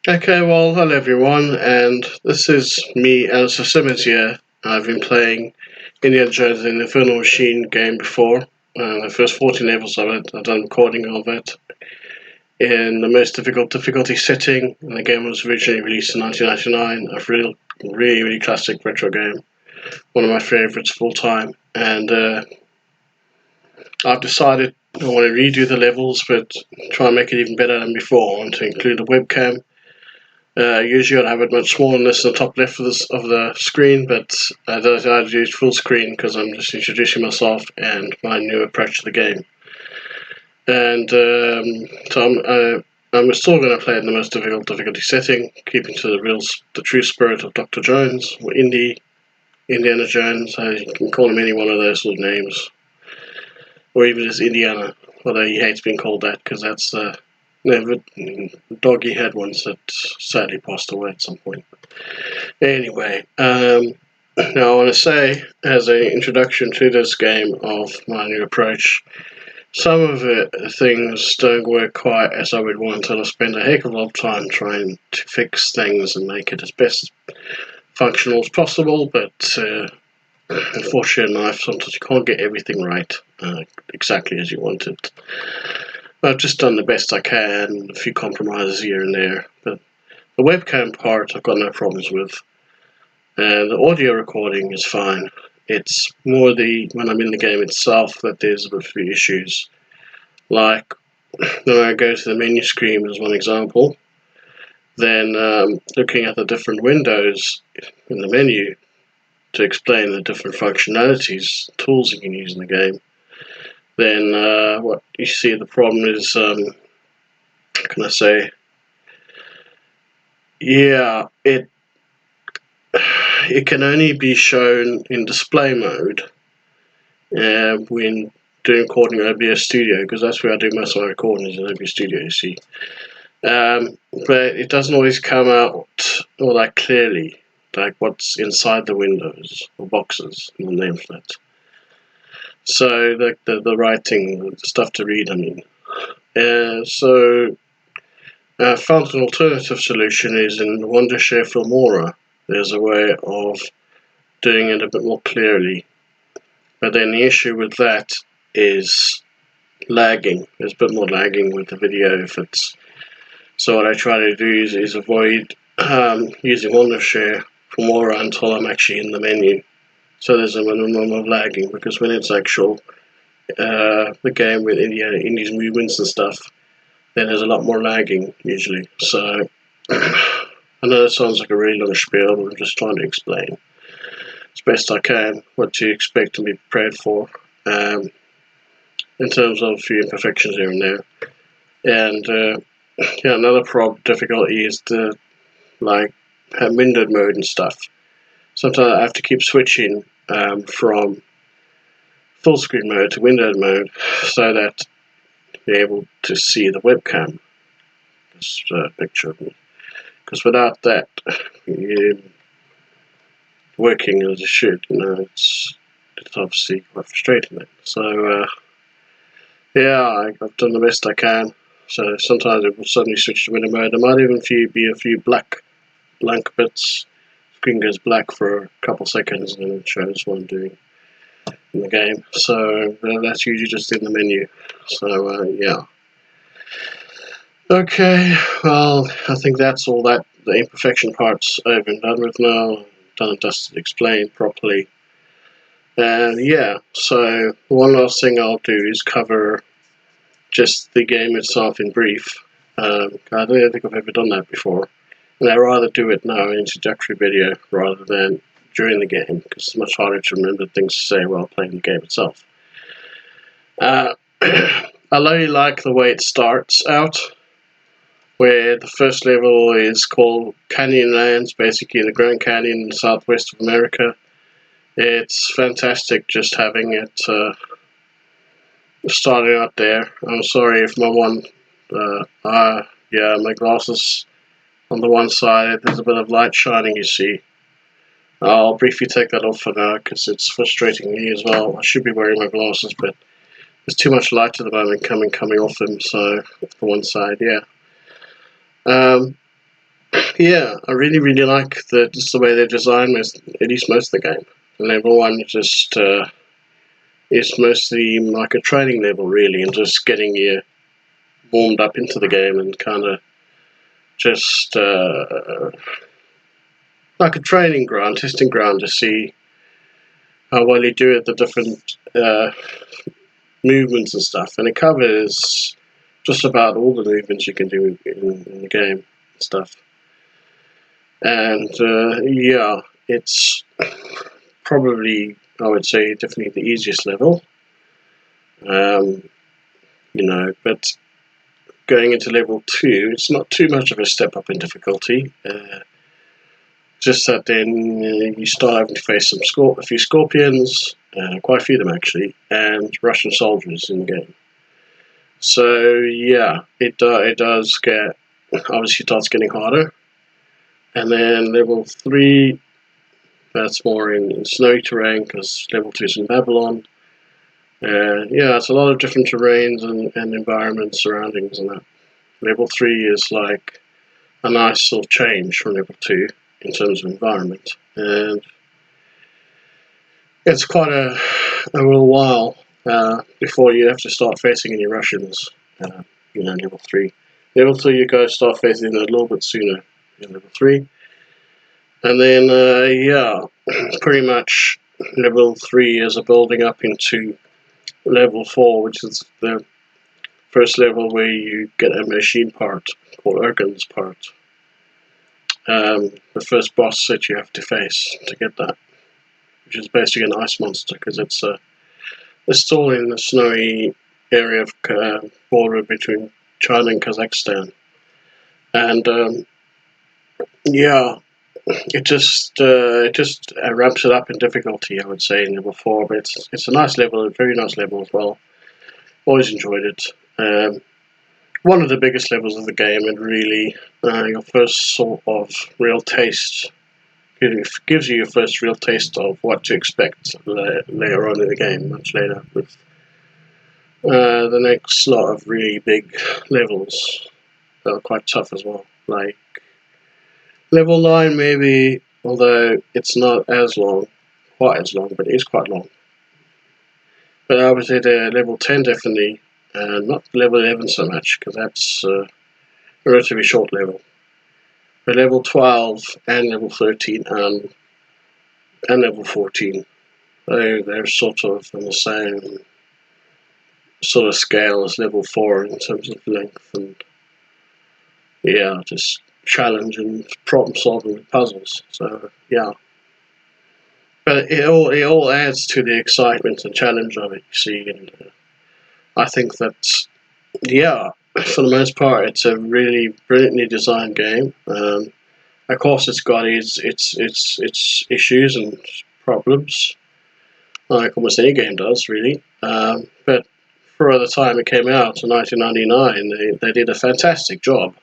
Okay, well, hello everyone, and this is me, Alistair Simmons here. I've been playing Indiana Jones and the Infernal Machine game before. The first 14 levels of it, I've done recording of it in the most difficult difficulty setting. And the game was originally released in 1999. A really classic retro game. One of my favorites of all time. And I've decided I want to redo the levels, but try and make it even better than before. I want to include a webcam. Usually I'd have it much smaller than this on the top left of the screen, but I decided to use full screen because I'm just introducing myself and my new approach to the game. And I'm still going to play it in the most difficult difficulty setting, keeping to the true spirit of Dr. Jones, or Indiana Jones. You can call him any one of those sort of names, or even just Indiana, although he hates being called that because that's the dog he had once that sadly passed away at some point. Anyway, now I want to say, as an introduction to this game of my new approach, some of things don't work quite as I would want, and I spend a heck of a lot of time trying to fix things and make it as best functional as possible, but unfortunately in life sometimes you can't get everything right exactly as you want it. I've just done the best I can, a few compromises here and there, but the webcam part I've got no problems with. And the audio recording is fine. It's more when I'm in the game itself that there's a few issues. Like when I go to the menu screen as one example, then looking at the different windows in the menu to explain the different functionalities, tools you can use in the game, then what you see the problem is, can I say, yeah, it can only be shown in display mode when doing recording in OBS Studio, because that's where I do most of my recordings in OBS Studio, you see. But it doesn't always come out all that clearly, like what's inside the windows or boxes in the nameplate. So the writing, the stuff to read, I mean. So I found an alternative solution is in Wondershare Filmora. There's a way of doing it a bit more clearly. But then the issue with that is lagging. There's a bit more lagging with the video if it's. So what I try to do is avoid using Wondershare Filmora until I'm actually in the menu. So there's a minimum of lagging, because when it's actual the game with Indies movements and stuff, then there's a lot more lagging usually. So I know it sounds like a really long spiel, but I'm just trying to explain as best I can what to expect and be prepared for in terms of a few imperfections here and there. And yeah, another difficulty is the have windowed mode and stuff. Sometimes I have to keep switching from full screen mode to windowed mode so that you're able to see the webcam. This picture of me. Because without that, working as it should, it's obviously quite frustrating then. So yeah, I've done the best I can. So sometimes it will suddenly switch to window mode. There might even be a few blank bits. Screen goes black for a couple seconds and then it shows what I'm doing in the game. So that's usually just in the menu. So yeah. Okay, well, I think that's all that the imperfection part's over and done with now. Done and dusted, explained properly. And yeah, so one last thing I'll do is cover just the game itself in brief. I don't think I've ever done that before. And I'd rather do it now in an introductory video rather than during the game, because it's much harder to remember things to say while playing the game itself. I really like the way it starts out, where the first level is called Canyonlands, basically the Grand Canyon in the southwest of America. It's fantastic just having it starting out there. I'm sorry if my glasses on the one side, there's a bit of light shining, you see. I'll briefly take that off for now because it's frustrating me as well. I should be wearing my glasses, but there's too much light at the moment coming off them, so off the one side, yeah. yeah, I really like just the way they design at least most of the game. Level 1 just is mostly like a training level, really, and just getting you warmed up into the game and kind of just like a training ground, testing ground to see how well you do at the different movements and stuff. And it covers just about all the movements you can do in the game and stuff. And yeah, it's probably, I would say, definitely the easiest level. But going into level 2, it's not too much of a step up in difficulty. Just that then you start having to face a few scorpions, quite a few of them actually, and Russian soldiers in the game. So yeah, it does get, obviously starts getting harder. And then level 3, that's more in snowy terrain, because level 2 is in Babylon. Yeah, it's a lot of different terrains and environments, surroundings and that. Level 3 is like a nice sort of change from level 2 in terms of environment. And it's quite a little while before you have to start facing any Russians, level 3. Level 3 you guys start facing a little bit sooner in level 3. And then, yeah, pretty much level 3 is a building up into level 4, which is the first level where you get a machine part called Ergen's part. The first boss that you have to face to get that, which is basically an ice monster, because it's still in the snowy area of border between China and Kazakhstan. And yeah, it just ramps it up in difficulty, I would say, in level 4. But it's a nice level, a very nice level as well. Always enjoyed it. One of the biggest levels of the game, and really your first sort of real taste. It gives you your first real taste of what to expect later on in the game, much later, with the next lot of really big levels that are quite tough as well. Like level 9 maybe, although it's not quite as long, but it is quite long. But I would say the level 10 definitely, not level 11 so much, because that's a relatively short level. But level 12 and level 13 and level 14, they're sort of on the same sort of scale as level 4 in terms of length and, yeah, just challenge and problem solving with puzzles. So yeah, but it all adds to the excitement and challenge of it, you see. And I think that, yeah, for the most part, it's a really brilliantly designed game. Of course, it's got its issues and problems, like almost any game does, really. But for the time it came out in 1999, they did a fantastic job,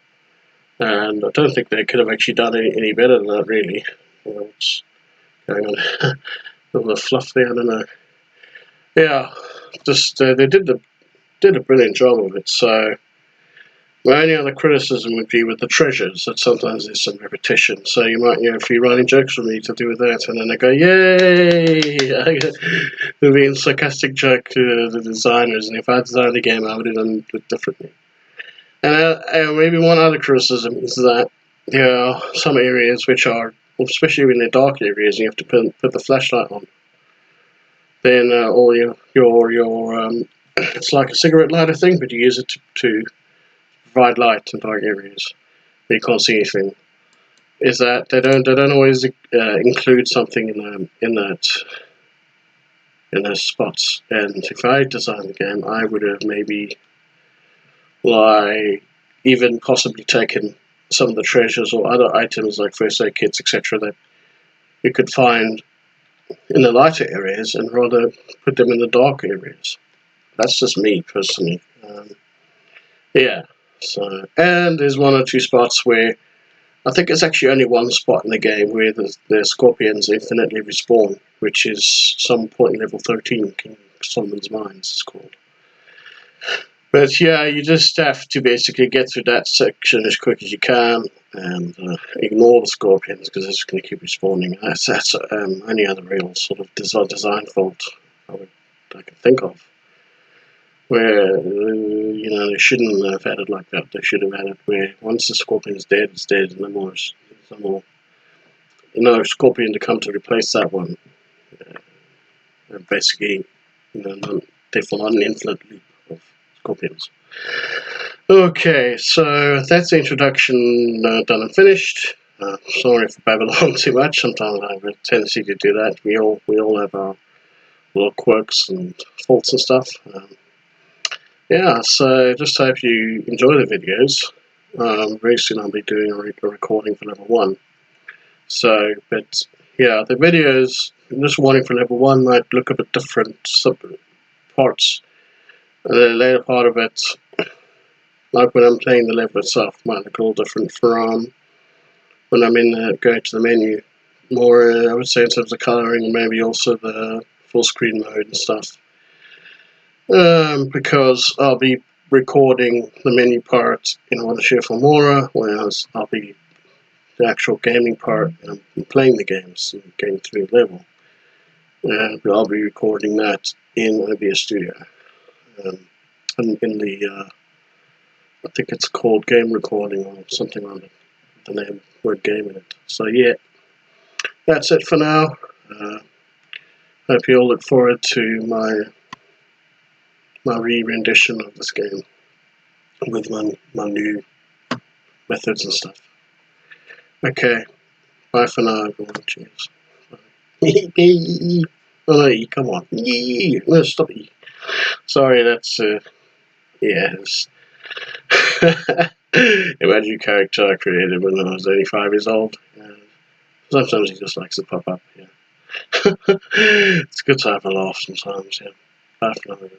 and I don't think they could have actually done any better than that, really. What's going on? A little bit of fluff there, I don't know. Yeah, just they did a brilliant job of it. So my only other criticism would be with the treasures, that sometimes there's some repetition. So you might, a few running jokes from me to do with that, and then they go, yay! There'll be a sarcastic joke to the designers, and if I designed the game, I would have done it differently. And maybe one other criticism is that there are some areas which are, especially in the dark areas, you have to put the flashlight on. Then all your it's like a cigarette lighter thing, but you use it to provide light in dark areas where you can't see anything. Is that they don't always include something in those spots. And if I designed the game, I would have maybe like even possibly taken some of the treasures or other items like first aid kits, etc., that you could find in the lighter areas, and rather put them in the dark areas. That's just me personally. Yeah. So, and there's one or two spots where I think it's actually only one spot in the game where the scorpions infinitely respawn, which is some point in level 13, King Solomon's Mines, it's called. But yeah, you just have to basically get through that section as quick as you can, and ignore the scorpions because it's going to keep respawning. That's only other real sort of design fault I can think of, where they shouldn't have had it like that. They should have had it where once the scorpion is dead, it's dead. No more scorpion to come to replace that one. Basically, therefore not an infinite loop of scorpions. Okay, so that's the introduction done and finished. Sorry if I babble on too much. Sometimes I have a tendency to do that. We all have our little quirks and faults and stuff. Yeah, so just hope you enjoy the videos. Very soon I'll be doing a recording for level 1. So, but yeah, the videos, this warning for level 1 might look a bit different, some parts. The later part of it, like when I'm playing the level itself, might look a little different from when I'm go to the menu. More, I would say, in terms of colouring, and maybe also the full screen mode and stuff. Because I'll be recording the menu part in order to share for Mora, whereas I'll be the actual gaming part and playing the games and getting through the level. But I'll be recording that in OBS Studio. And in the I think it's called game recording or something like the name word game in it. So yeah, that's it for now. Hope you all look forward to my re-rendition of this game with my new methods and stuff. Okay, bye for now, everyone. Cheers. Oh no, come on. No, stop it. Sorry, that's yeah. Imagine a character I created when I was only 5 years old. Sometimes he just likes to pop up. Yeah. It's good to have a laugh sometimes. Yeah. Bye for now.